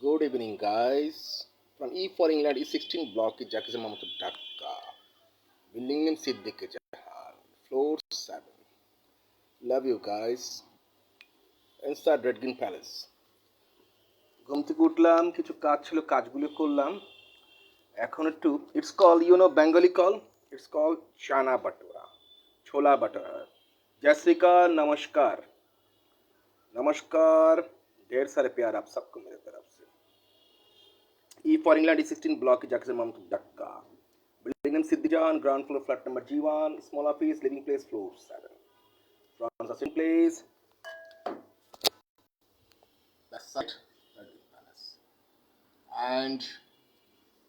Good evening, guys. From E for England, E16 block is Jackson Mahmoud Dhaka. Building name Siddiq Jahan. Floor 7. Love you, guys. Inside Red Green Palace. ঘুম থেকে উঠলাম, কিছু কাজ ছিল, কাজগুলো করলাম। এখন একটু it's call Bengali call, it's call chana bhatura, ছোলা বাটোরা। जय नमस्कार। नमस्कार। ढेर सारे प्यार आप सबको मेरे तरफ से। E for England E16 block Jackson Mahmoud Dhaka. Building name Siddiq Jahan, ground floor, flat number G1, small office, living place, floor 7. Transaction place, the site, Red Palace. And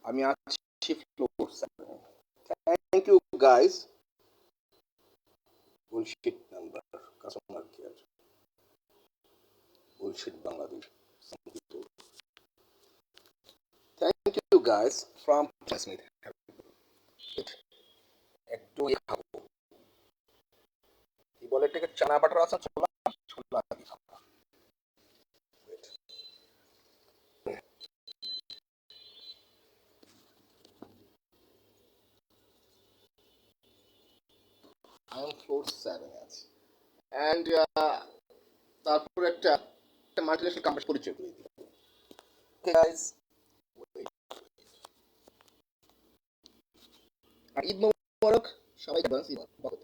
আমি আছি floor 7. Thank you, guys. Bullshit number, customer care. Bullshit Bangladesh. Thank you, guys, from Smith. একটু খাবো, কি বলে এটাকে, চানা butter আছে, ছোলা ছোলা খাবো। I am floor 7 আছে। And তারপর একটা মাল্টিনেশনাল কোম্পানি পরিচয় করে দিই। Okay, guys. আর ঈদ মোবারক সবাইকে, advance Eid Mubarak.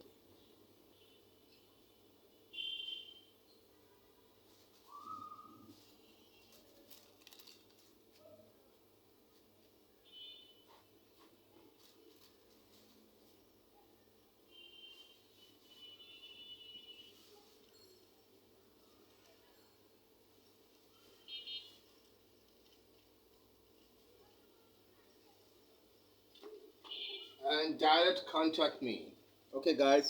And direct contact me. Okay, guys.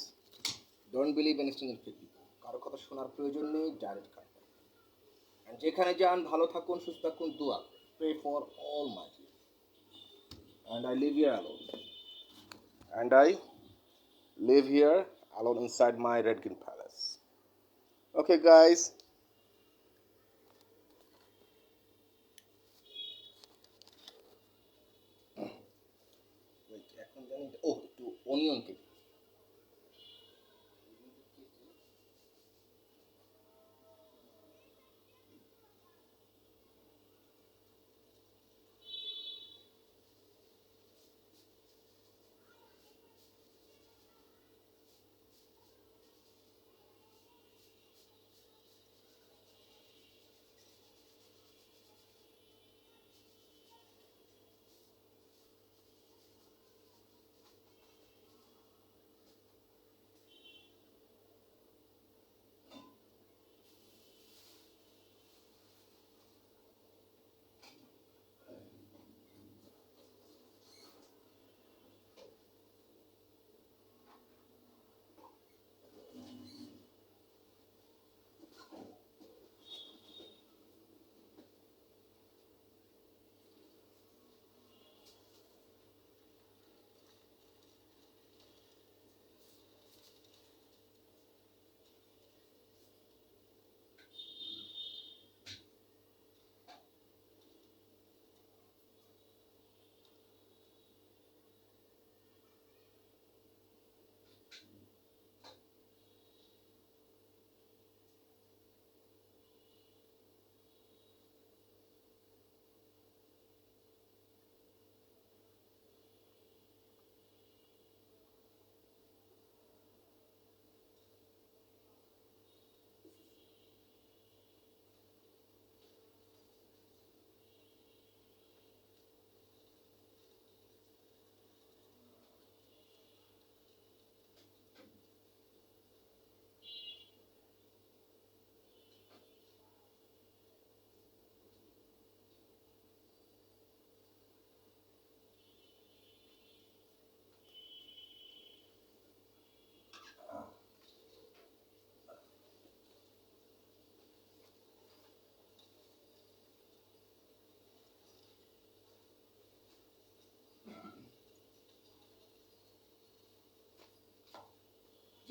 Don't believe anything in people. কারো কথা শোনার প্রয়োজন নেই, ডাইরেক্ট কন্ট্যাক্ট। And যেখানে যান ভালো থাকুন, সুস্থ থাকুন, দোয়া। Pray for all my dear. And I live here alone. And I live here alone inside my Red Green Palace. Okay, guys. Wait, এখন জানি একটু onion cake.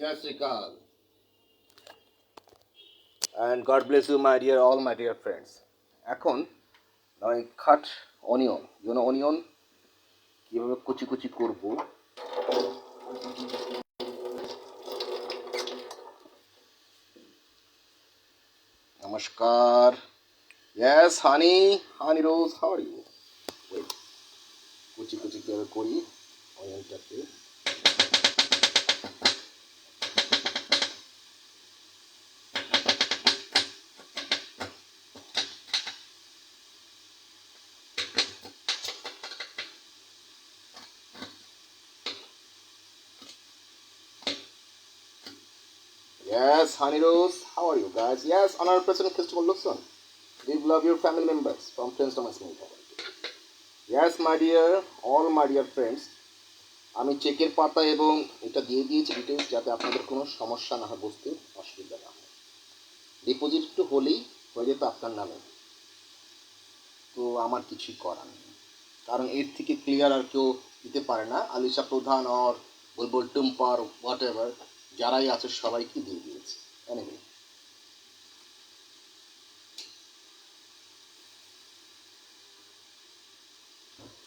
Jessica. And God bless you, my dear, all my dear friends. এখন Now I cut onion. You know onion কিভাবে কুচি কুচি করব। নমস্কার। Yes, honey Rose, how are you? Wait, কুচি কুচি কিভাবে করি অনিয়নটাকে। Yes, honey Rose, how are you guys? Yes, Honorable President Christopher Luxon. Live love your family members from friends to my small community. Yes, my dear, all my dear friends. আমি চেকের পাতা এবং এটা দিয়ে দিয়েছি ডিটেলস যাতে আপনাদের কোনো সমস্যা না হয়, বুঝতে অসুবিধা না হয়। ডিপোজিট একটু হলেই হয়ে যেত আপনার নামে, তো আমার কিছুই করার নেই, কারণ এর থেকে ক্লিয়ার আর কেউ দিতে পারে না। আলিশা প্রধান আর বুলবুল টুম্পার হোয়াট এভার যারাই আছে সবাইকে দিয়ে দিয়েছে। এনিওয়ে,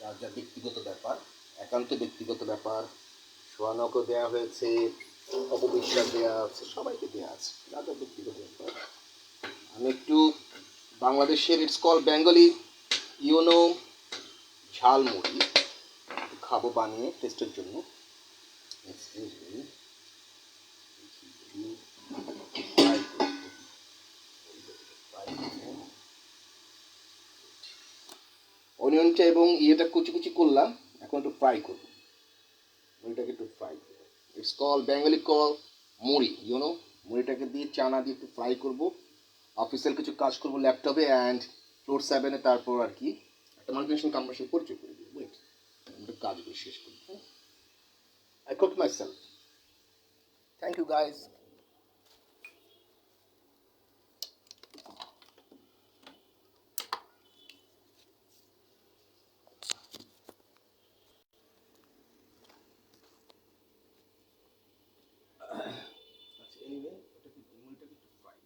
যার যার ব্যক্তিগত ব্যাপার, একান্ত ব্যক্তিগত ব্যাপার। সোহানকে দেওয়া হয়েছে, অপবিশ্বাস দেওয়া আছে, সবাইকে দেওয়া আছে, যার যার ব্যক্তিগত ব্যাপার। আমি একটু বাংলাদেশের it's call Bengali you know jhalmuri খাবো বানিয়ে টেস্টের জন্য। অনিয়নটা এবং ইয়েটা কুচি কুচি করলাম, এখন একটু ফ্রাই করবো। মুড়িটাকে একটু ফ্রাই করবো। ইটস কল বেঙ্গলি কল মুড়ি, ইউনো। মুড়িটাকে দিয়ে চানা দিয়ে একটু ফ্রাই করবো। অফিসিয়াল কিছু কাজ করবো ল্যাপটপে অ্যান্ড ফ্লোর 7-এ, তারপর আর কি একটা মাল্টিনেশনাল কোম্পানির সাথে পরিচয় করে দিই। ওয়েট, একটা কাজগুলো শেষ করি। হ্যাঁ, I cook myself. Thank you guys. আচ্ছা, এনিওয়ে ওটাকে মুড়িটাকে একটু ফ্রাই।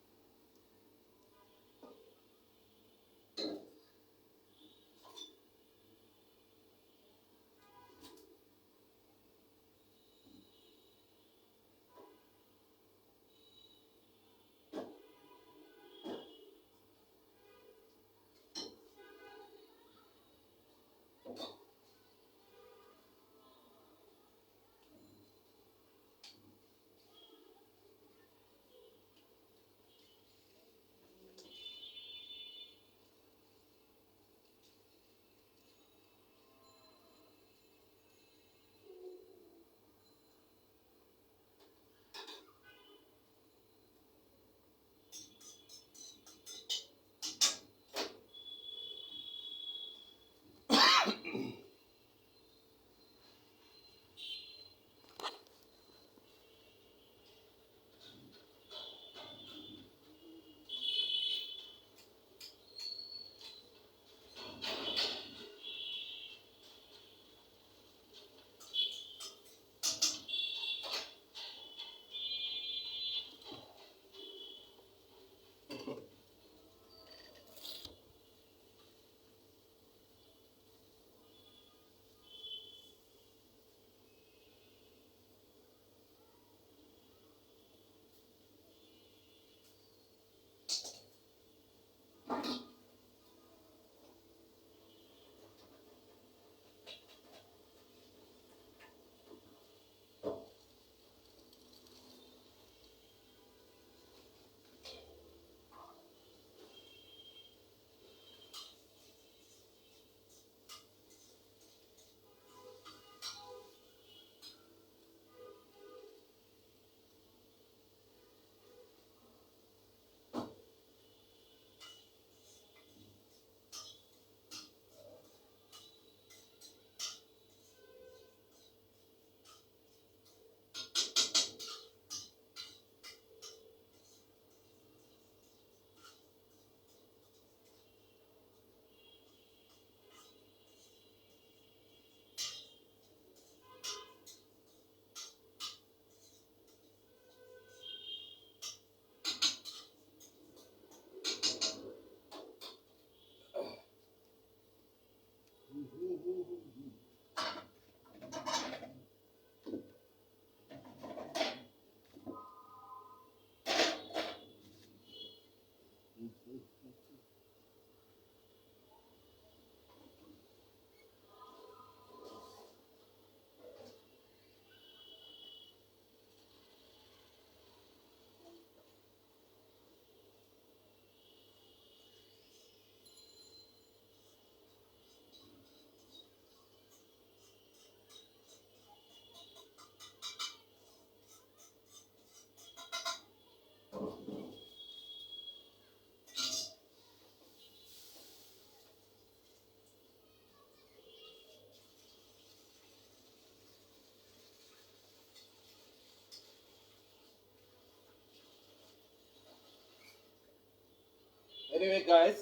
এনিওয়ে গাইস,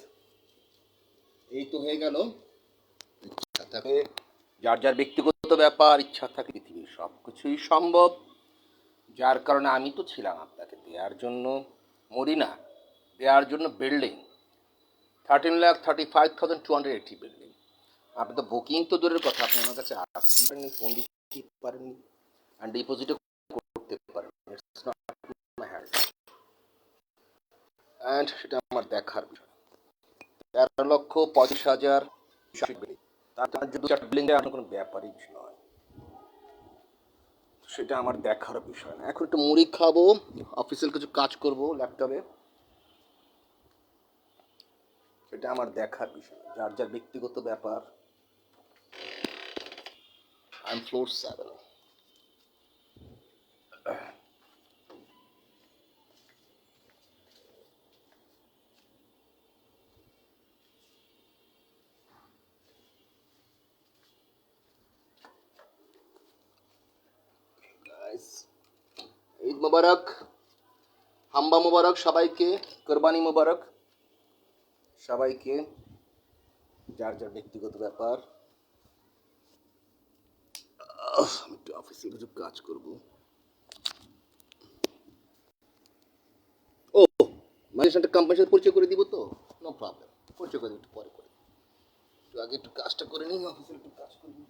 এই তো হয়ে গেল। ইচ্ছা থাকে, যার যার ব্যক্তিগত ব্যাপার, ইচ্ছা থাকে পৃথিবীর সব কিছুই সম্ভব। যার কারণে আমি তো ছিলাম আপনাকে দেওয়ার জন্য মরি না, দেওয়ার জন্য বিল্ডিং 13,35,280 বিল্ডিং। আপনি তো বুকিং তো দূরের কথা, আপনি আমার কাছে আসতে পারেননি, ফোন দিতে পারেননি, আর ডিপোজিটও করতে পারেন। It's not my hand, and সেটা আমার দেখার বিষয়। 13,35,000 বিল্ডিং, তার যদি 2-4 বিল্ডিং আপনার কোনো ব্যাপারই নয়, সেটা আমার দেখার বিষয় না। এখন একটু মুড়ি খাবো, অফিসিয়াল কিছু কাজ করব ল্যাপটপে, সেটা আমার দেখার বিষয়। যার যার ব্যক্তিগত ব্যাপার। I am floor 7। ঈদ মোবারক, হাম্বা মোবারক সবাইকে, কোরবানি মোবারক সবাইকে। যার যার ব্যক্তিগত ব্যাপার। আমি একটু অফিসে কিছু কাজ করব। ও, মানে একটা কোম্পানির সাথে পরিচয় করে দিব তো, নো প্রবলেম, পরিচয় করে দিব, একটু পরে করে দিব। একটু আগে একটু কাজটা করে নিই, অফিসে একটু কাজ করবো।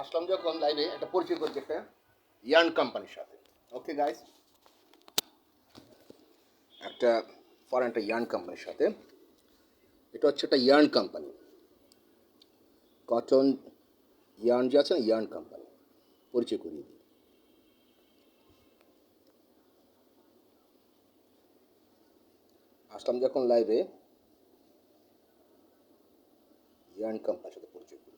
আসলাম যখন লাইভে, একটা পরিচয় করছি একটা ইয়ার্ন কোম্পানির সাথে। ওকে গাইস, একটা ফরেন একটা ইয়ার্ন কোম্পানির সাথে। এটা হচ্ছে একটা ইয়ার্ন কোম্পানি, কটন ইয়ার্ন যে আছে না, ইয়ার্ন কোম্পানি। পরিচয় করিয়ে দিই। আসলাম যখন লাইভে ইয়ার্ন কোম্পানির সাথে পরিচয় করি।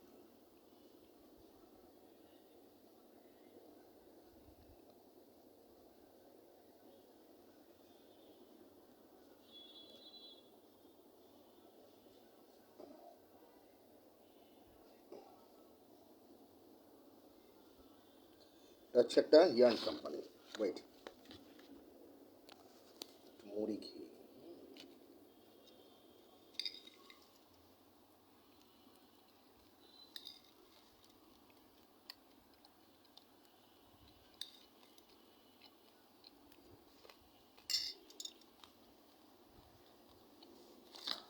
এটা হচ্ছে একটা ইয়ার্ন কোম্পানি। ওয়েট, মুড়ি ঘি।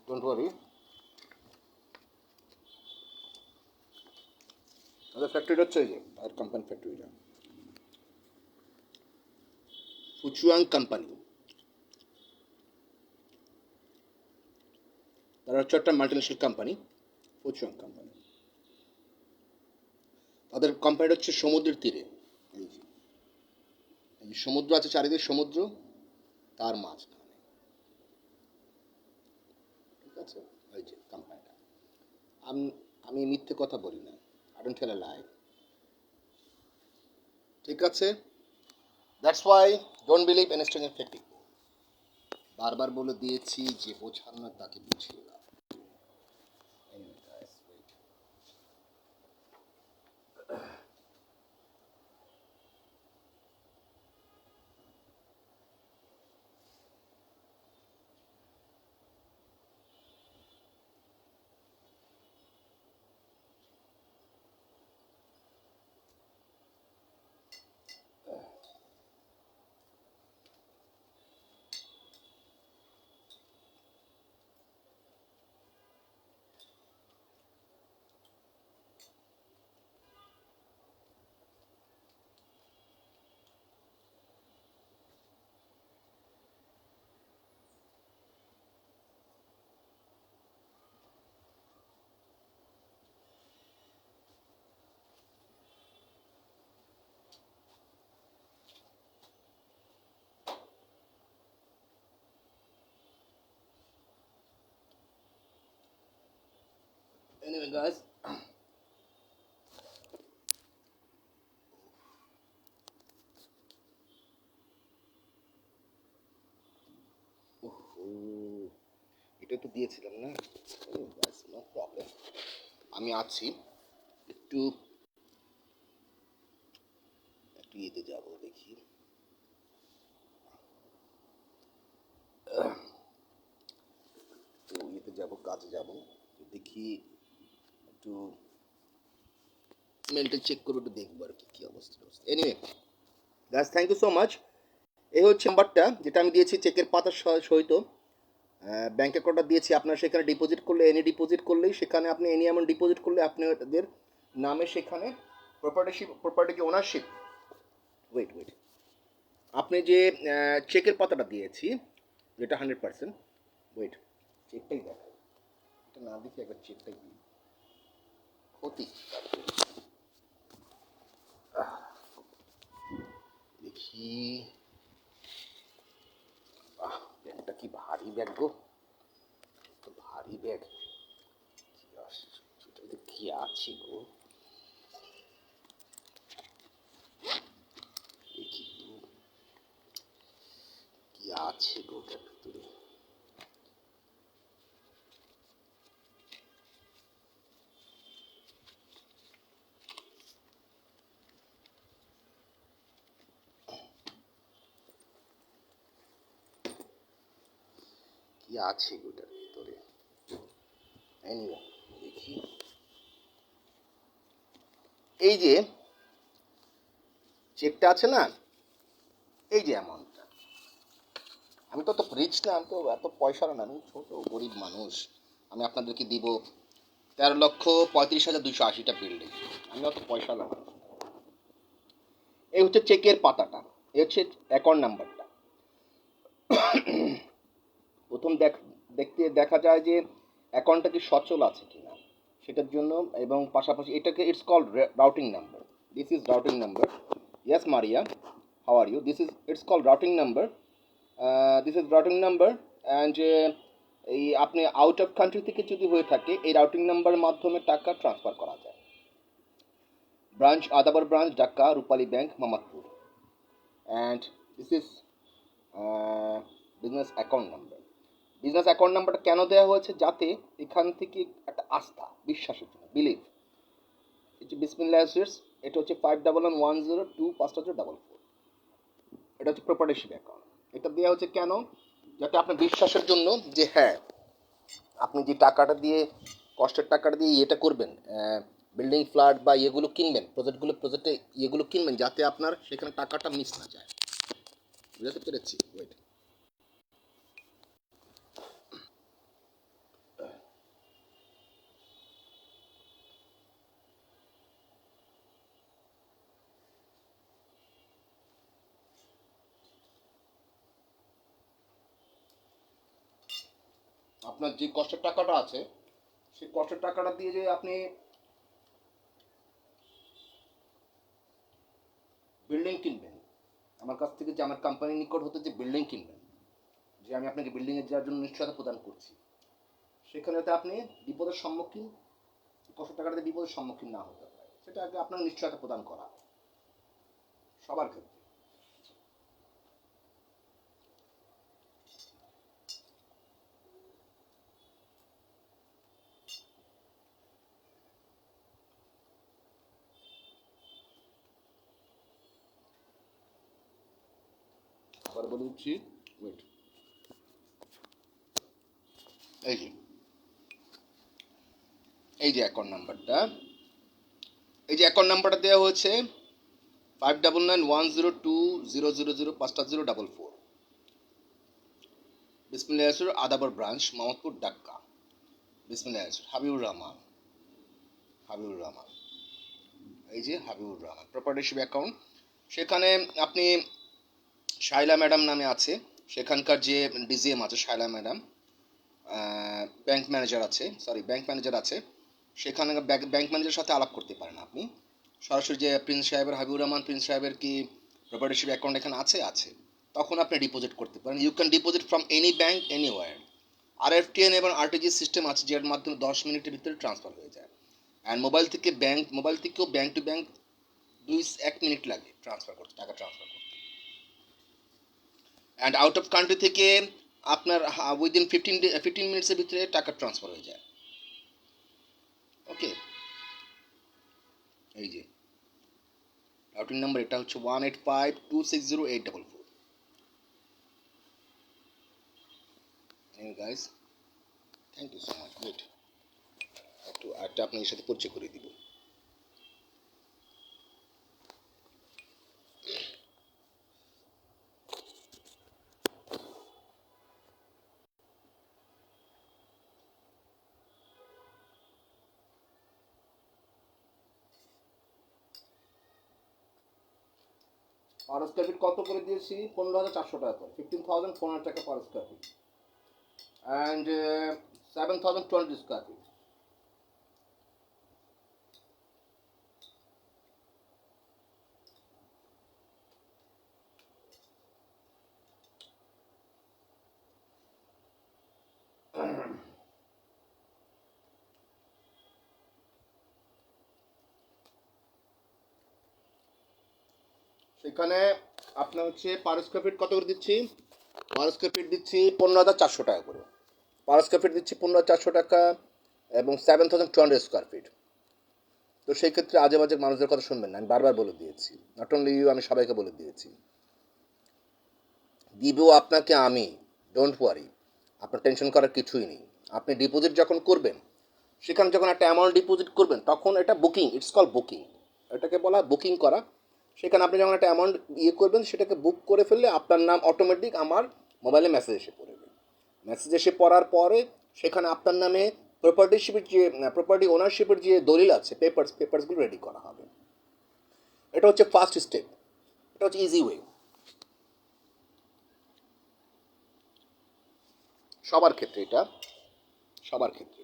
ডোন্ট ওয়ারি, আমাদের ফ্যাক্টরিটা হচ্ছে এই যে আর কোম্পানি ফ্যাক্টরিটা ফুচুয়াং কোম্পানি। তারা হচ্ছে একটা মাল্টিন্যাশনাল কোম্পানি, ফুচুয়াং কোম্পানি। তাদের কোম্পানিটা হচ্ছে সমুদ্রের তীরে। এই যে এই যে সমুদ্র আছে, চারিদিকে সমুদ্র, তার মাঝখানে। ঠিক আছে, ওই যে কোম্পানিটা। আমি আমি মিথ্যে কথা বলি না, I don't tell a lie. ঠিক আছে, that's why don't believe in stranger ফ্যাক্টিং। বারবার বলে দিয়েছি, যে বোঝার না তাকে বুঝিয়ে দাও। Anyway, guys, wait. Anyway, guys, এটা তো দিয়েছিলাম না, নো প্রবলেম, আমি আছি। একটু একটু ইয়েতে যাবো, দেখি একটু ইয়েতে যাবো, কাজে যাবো, দেখি একটু মেলটা চেক করবো, একটু দেখবো আর কি কী অবস্থা। Anyway guys, thank you so much. এই হচ্ছে নাম্বারটা যেটা আমি দিয়েছি চেকের পাতার সহিত। ব্যাঙ্ক অ্যাকাউন্টটা দিয়েছি, আপনারা সেখানে ডিপোজিট করলে, এনি ডিপোজিট করলেই সেখানে আপনি এনি অ্যামাউন্ট ডিপোজিট করলে আপনাদের নামে সেখানে প্রপার্টি যে ওনারশিপ। ওয়েট ওয়েট, আপনি যে চেকের পাতাটা দিয়েছি যেটা 100%, ওয়েট, চেকটাই দেখায়, এটা না দেখি একবার চেকটাই দিই, ক্ষতি দেখি। ব্যাগটা কি ভারী ব্যাগ গো, তো ভারী ব্যাগ, কি আছে গো, দেখি তো কি আছে গো ওটার ভিতরে। কি আছে ওটার ভিতরে, এনিওয়ে দেখি। এই যে চেকটা আছে না, এই যে অ্যামাউন্টটা, আমি তো রিচ না, আমি তো এত পয়সার না, আমি ছোট গরিব মানুষ। আমি আপনাদেরকে দিব 13,35,280টা বিল্ডিং, আমি অত পয়সা না। এই হচ্ছে চেকের পাতাটা, এই হচ্ছে অ্যাকাউন্ট নাম্বারটা। প্রথম দেখতে দেখা যায় যে অ্যাকাউন্টটা কি সচল আছে কিনা সেটার জন্য, এবং পাশাপাশি এটাকে it's called routing number. This is routing number. Yes Maria, how are you? This is it's called routing number. This is routing number and এই আপনি আউট অফ কান্ট্রি থেকে যদি হয়ে থাকে এই রাউটিং নাম্বারের মাধ্যমে টাকা ট্রান্সফার করা যায়। Branch Adabar branch Dhaka Rupali Bank Mamatpur, and this is business account number. Business account নাম্বারটা কেন দেওয়া হয়েছে? যাতে এখান থেকে একটা আস্থা, বিশ্বাসের জন্য, বিলিভ। এটা বিসমিল্লাহ অ্যাসেটস, এটা হচ্ছে 5111025044। এটা হচ্ছে প্রপার্টিশিপ অ্যাকাউন্ট। এটা দেওয়া হচ্ছে কেন? যাতে আপনার বিশ্বাসের জন্য, যে হ্যাঁ আপনি যে টাকাটা দিয়ে, কষ্টের টাকাটা দিয়ে এটা করবেন, বিল্ডিং ফ্ল্যাট বা ইয়েগুলো কিনবেন, প্রজেক্টে ইয়েগুলো কিনবেন, যাতে আপনার সেখানে টাকাটা মিস না যায়। বুঝতে পেরেছি? ওয়েট, আপনার যে কষ্টের টাকাটা আছে সেই কষ্টের টাকাটা দিয়ে যে আপনি বিল্ডিং কিনবেন, আমার কাছ থেকে, যে আমার কোম্পানির নিকট হতে যে বিল্ডিং কিনবেন, যে আমি আপনাকে বিল্ডিংয়ে যাওয়ার জন্য নিশ্চয়তা প্রদান করছি, সেখানে যাতে আপনি বিপদের সম্মুখীন, কষ্টের টাকাটাতে বিপদের সম্মুখীন না হতে পারে, সেটা আগে আপনার নিশ্চয়তা প্রদান করা সবার ক্ষেত্রে। আবার বলে দিচ্ছি, ওয়েট, এই যে এই যে অ্যাকাউন্ট নাম্বারটা, এই যে অ্যাকাউন্ট নাম্বারটা দেওয়া হয়েছে 59910200054044। বিসমিল্লাহ আদাবর ব্রাঞ্চ মোহাম্মদপুর ঢাকা। বিসমিল্লাহ হাবিবুর রহমান, হাবিবুর রহমান, এই যে হাবিবুর রহমান প্রপার্টিশিপ অ্যাকাউন্ট। সেখানে আপনি শাইলা ম্যাডাম নামে আছে, সেখানকার যে ডিজিএম আছে শাইলা ম্যাডাম, ব্যাংক ম্যানেজার আছে, সেখানে ব্যাংক ম্যানেজারের সাথে আলাপ করতে পারেন আপনি। সরাসরি যে প্রিন্স সাহেবের, হাবিবুর রহমান প্রিন্স সাহেবের কি প্রপার্টিশিপ অ্যাকাউন্ট এখানে আছে, তখন আপনি ডিপোজিট করতে পারেন। You can deposit from any bank anywhere. RFTN এবং আরটিজি সিস্টেম আছে, যার মাধ্যমে 10 মিনিটের ভিতরে ট্রান্সফার হয়ে যায়। অ্যান্ড মোবাইল থেকেও ব্যাংক টু ব্যাংক 1 মিনিট লাগে ট্রান্সফার করতে, টাকা ট্রান্সফার করতে। অ্যান্ড আউট অফ কান্ট্রি থেকে আপনার উইদিন 15 মিনিটসের ভিতরে টাকা ট্রান্সফার হয়ে যায়। ওকে, এই যে রাউটিং নাম্বার, এটা হচ্ছে 185260844। Guys, thank you so much. Wait, একটু আরেকটা আপনাদের সাথে পরিচয় করে দিব। পার স্কোয়ার ফিট কত করে দিয়েছি? 15,400 টাকা করে, 15,400 টাকা per square feet, and 7,200 square feet. সেখানে আপনার হচ্ছে পার স্কোয়ার ফিট কত করে দিচ্ছি? পার স্কোয়ার ফিট দিচ্ছি 15,400 টাকা করে। পার স্কোয়ার ফিট দিচ্ছি 15,400 টাকা, এবং 7,200 স্কোয়ার ফিট। তো সেই ক্ষেত্রে আজে বাজে মানুষদের কথা শুনবেন না, আমি বারবার বলে দিয়েছি। নট অনলি ইউ, আমি সবাইকে বলে দিয়েছি। দিব আপনাকে আমি, ডোন্ট ওয়ারি, আপনার টেনশন করার কিছুই নেই। আপনি ডিপোজিট যখন করবেন, সেখানে যখন একটা অ্যামাউন্ট ডিপোজিট করবেন, তখন এটা বুকিং, ইটস কল বুকিং, এটাকে বলা বুকিং করা। সেখানে আপনি যখন একটা অ্যামাউন্ট করবেন, সেটাকে বুক করে ফেললে আপনার নাম অটোমেটিক আমার মোবাইলে মেসেজ এসে পড়বে। মেসেজ এসে পড়ার পরে সেখানে আপনার নামে প্রপার্টি ওনারশিপের যে দলিল আছে, পেপারসগুলো রেডি করা হবে। এটা হচ্ছে ফার্স্ট স্টেপ, এটা হচ্ছে ইজি ওয়ে সবার ক্ষেত্রে, এটা সবার ক্ষেত্রে।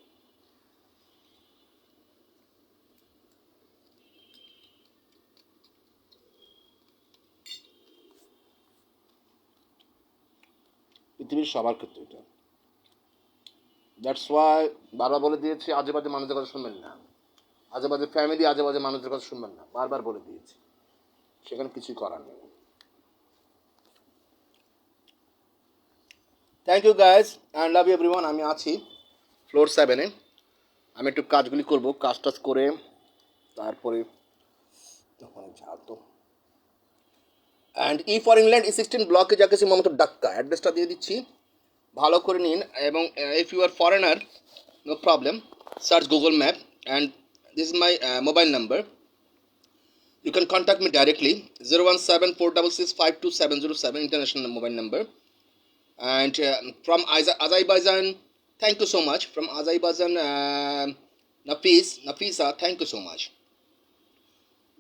পৃথিবীর সবার ক্ষেত্রে এটা। দ্যাটস ওয়াই বারবার বলে দিয়েছি, আজে বাজে মানুষের কথা শুনবেন না, আজে বাজে ফ্যামিলি, আজে বাজে মানুষের কথা শুনবেন না, বারবার বলে দিয়েছি, সেখানে কিছুই করার নেই। Thank you guys and love you everyone. আমি আছি ফ্লোর 7-এ, আমি একটু কাজগুলি করবো, কাজ টাজ করে তারপরে ওখানে তো অ্যান্ড ফর ইংল্যান্ড E16 ব্লকে যাকে মমতা ডাক্কা, অ্যাড্রেসটা দিয়ে দিচ্ছি, ভালো করে নিন। এবং if you are foreigner, no problem, search Google map and this is my mobile number. You can contact me directly 017-466-52707, international mobile number. And from Azerbaijan, thank you so much. From Azerbaijan, Nafisa, thank you so much.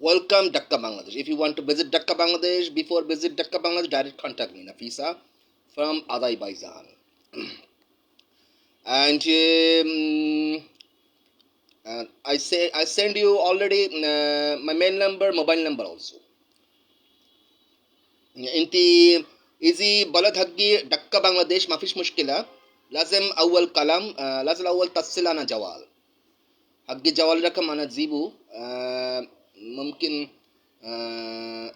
Welcome Dhaka, Bangladesh. If you want to visit Dhaka, Bangladesh, before visit Dhaka, Bangladesh, direct contact me, Nafisa, from Azerbaijan. And I send you already my mail number, mobile number also. Inti easy balad haggi Dhaka, Bangladesh, ma fish mushkila. Lazim awal kalam, lazim awal tassilana jawal. Haggi jawal rakam ana zibu, mumkin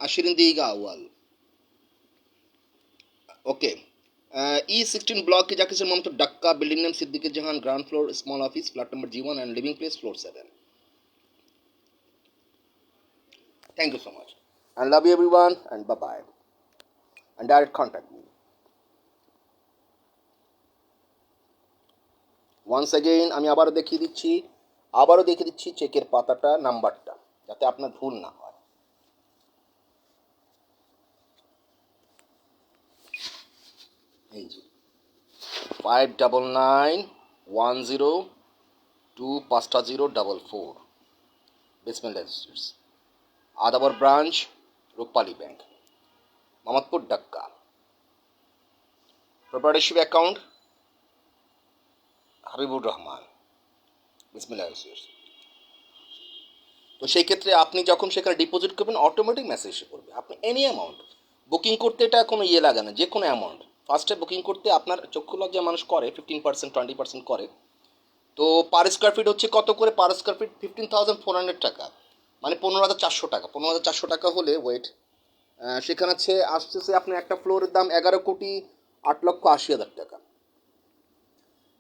20 دقيقة أول. Okay. E16 block की जाके sir ममता डक्का, building name Siddiqui जहान, ground floor, small office, flat number G1 and living place floor 7. Thank you so much and love you everyone and bye bye and direct contact me. Once again আমি আবারও দেখিয়ে দিচ্ছি চেকের পাতাটা, নাম্বারটা, যাতে আপনার ভুল না হয়। এই যে 5991025044 বেসমেন্ট রেজিস্টার্স, আদাবর ব্রাঞ্চ, রূপালী ব্যাংক, মোহাম্মদপুর, ঢাকা। প্রপার্টিশিপ অ্যাকাউন্ট হাবিবুর রহমান, বিসমিল্লাহ রেজিস্টার্স। তো সেই ক্ষেত্রে আপনি যখন সেখানে ডিপোজিট করবেন অটোমেটিক মেসেজ এসে পড়বে। আপনি এনি অ্যামাউন্ট বুকিং করতে, এটা কোনো লাগে না, যে কোনো অ্যামাউন্ট ফার্স্টে বুকিং করতে আপনার চক্ষু লজ্জা মানুষ করে 15%, 20% করে। তো পার স্কোয়ার ফিট হচ্ছে কত করে? পার স্কোয়ার ফিট 15,400 টাকা, মানে 15,400 টাকা। 15,400 টাকা হলে ওয়েট সেখানে আসতেছে আপনার একটা ফ্লোরের দাম 11,08,80,000 টাকা।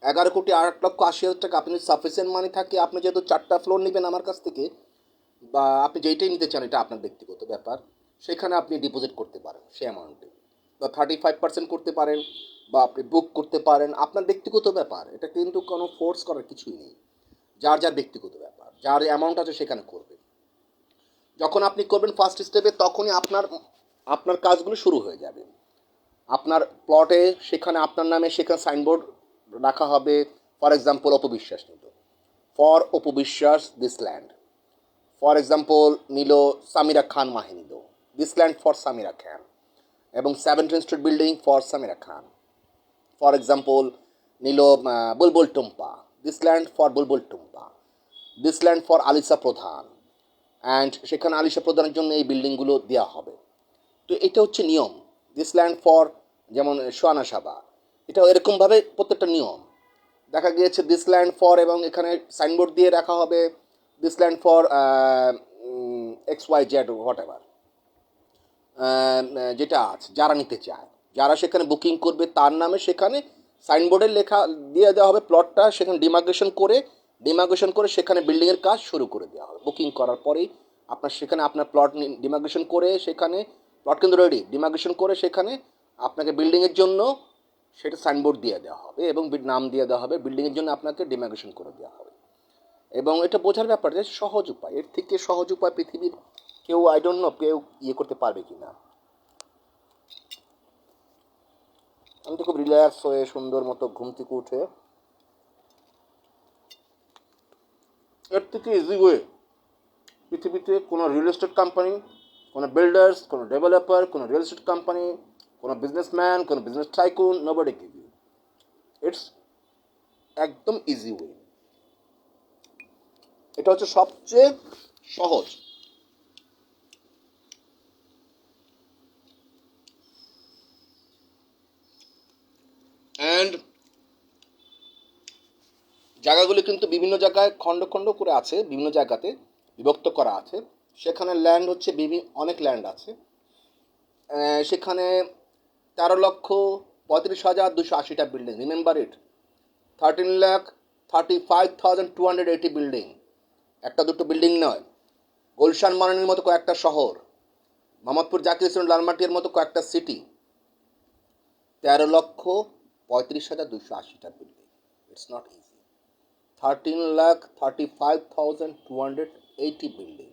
11,08,80,000 টাকা। আপনি যদি সাফিসিয়েন্ট মানি থাকে, আপনি যেহেতু 4টা ফ্লোর নেবেন আমার কাছ থেকে, বা আপনি যেইটাই নিতে চান, এটা আপনার ব্যক্তিগত ব্যাপার, সেখানে আপনি ডিপোজিট করতে পারেন সে অ্যামাউন্টে, বা 35% করতে পারেন, বা আপনি বুক করতে পারেন, আপনার ব্যক্তিগত ব্যাপার। এটা কিন্তু কোনো ফোর্স করার কিছুই নেই, যার যার ব্যক্তিগত ব্যাপার, যার অ্যামাউন্ট আছে সেখানে করবে। যখন আপনি করবেন ফার্স্ট স্টেপে, তখনই আপনার কাজগুলো শুরু হয়ে যাবে। আপনার প্লটে সেখানে আপনার নামে সেখানে সাইনবোর্ড রাখা হবে, ফর এক্সাম্পল অপবিশ্বাস নিল, for Apu Biswas this land. For example নিল Samira Khan Mahi Nil, this land for Samira Khan, এবং 17 street building for Samira Khan. For example Nil Bulbul Tumpa, this land for Bulbul Tumpa, this land for Alisa Pradhan, and সেখানে আলিসা প্রধানের জন্য এই বিল্ডিংগুলো দেওয়া হবে। তো এটা হচ্ছে নিয়ম। দিস ল্যান্ড ফর, যেমন সোয়ানা সাবা, এটা এরকমভাবে প্রত্যেকটা নিয়ম। দেখা গিয়েছে দিস ল্যান্ড ফর, এবং এখানে সাইনবোর্ড দিয়ে রাখা হবে this land for XYZ what ever, যেটা আছে, যারা নিতে চায়, যারা সেখানে বুকিং করবে তার নামে সেখানে সাইনবোর্ডে লেখা দিয়ে দেওয়া হবে প্লটটা, সেখানে ডিমার্কেশন করে সেখানে বিল্ডিংয়ের কাজ শুরু করে দেওয়া হবে। বুকিং করার পরেই আপনার সেখানে আপনার প্লট ডিমার্কেশন করে, সেখানে প্লট কিন্তু রেডি, ডিমার্কেশন করে সেখানে আপনাকে বিল্ডিংয়ের জন্য সেটা সাইনবোর্ড দিয়ে দেওয়া হবে এবং নাম দিয়ে দেওয়া হবে, বিল্ডিংয়ের জন্য আপনাকে ডিমার্কেশন করে দেওয়া হবে। এবং এটা বোঝার ব্যাপার যে সহজ উপায়, এর থেকে সহজ উপায় পৃথিবীর কেউ, আই ডোন্ট নো, কেউ করতে পারবে কি না। আমি তো খুব রিল্যাক্স হয়ে সুন্দর মতো ঘুম থেকে উঠে, এর থেকে ইজি ওয়ে পৃথিবীতে কোনো রিয়েল এস্টেট কোম্পানি, কোনো বিল্ডার্স, কোনো ডেভেলপার, কোনো রিয়েল এস্টেট কোম্পানি, কোনো বিজনেসম্যান, কোনো business tycoon, nobody give you. It's একদম ইজি ওয়ে। এটা হচ্ছে সবচেয়ে সহজ। অ্যান্ড জায়গাগুলি কিন্তু বিভিন্ন জায়গায় খণ্ড খণ্ড করে আছে, বিভিন্ন জায়গাতে বিভক্ত করা আছে। সেখানে ল্যান্ড হচ্ছে অনেক ল্যান্ড আছে। সেখানে 13,35,280টা বিল্ডিং, রিমেম্বার ইট, 13,35,280 বিল্ডিং, একটা দুটো বিল্ডিং নয়। গুলশান মারানির মতো কয়েকটা শহর, মোহাম্মদপুর জাকির হোসেন লালমাটির মতো কয়েকটা সিটি, 13,35,280টা building. It's not easy. 13,35,280 building,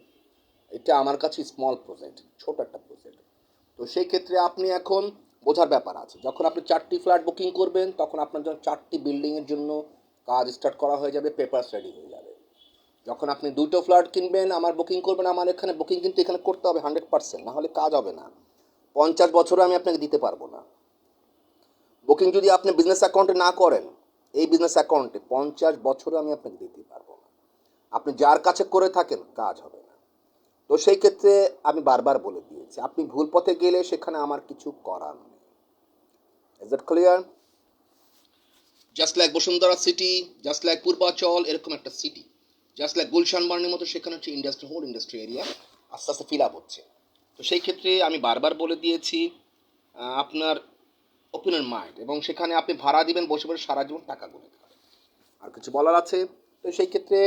এটা আমার কাছে স্মল প্রজেক্ট, ছোট একটা প্রজেক্ট। তো সেই ক্ষেত্রে আপনি এখন বোঝার ব্যাপার আছে, যখন আপনি 4টি ফ্ল্যাট বুকিং করবেন তখন আপনার জন্য 4টি বিল্ডিংয়ের জন্য কাজ স্টার্ট করা হয়ে যাবে, পেপারস রেডি হয়ে যাবে। যখন আপনি 2টো ফ্ল্যাট কিনবেন, আমার বুকিং করবেন, আমার এখানে বুকিং কিন্তু এখানে করতে হবে 100%, না হলে কাজ হবে না। 50 বছরে আমি আপনাকে দিতে পারবো না। বুকিং যদি আপনি বিজনেস অ্যাকাউন্টে না করেন, এই বিজনেস অ্যাকাউন্টে 50 বছরে আমি আপনাকে দিতে পারবো না। আপনি যার কাছে করে থাকেন কাজ হবে না। তো সেই ক্ষেত্রে আমি বারবার বলে দিয়েছি, আপনি ভুল পথে গেলে সেখানে আমার কিছু করার নেই। Is that clear? Just like Bashundhara city, just like Purbachal, এরকম একটা সিটি, জাস্ট লাইক গুলশান বার্নির মতো, সেখানে হচ্ছে ইন্ডাস্ট্রি, হোল ইন্ডাস্ট্রি এরিয়া আস্তে আস্তে ফিল আপ হচ্ছে। তো সেই ক্ষেত্রে আমি বারবার বলে দিয়েছি, আপনার ওপেন মাইন্ড, এবং সেখানে আপনি ভাড়া দিবেন, বসে বসে সারা জীবন টাকা গুনে খাবেন। আর কিছু বলার আছে? তো সেই ক্ষেত্রে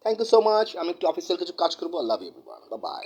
থ্যাংক ইউ সো মাচ। আমি একটু অফিসিয়াল কিছু কাজ করবো। I love you everyone, bye by.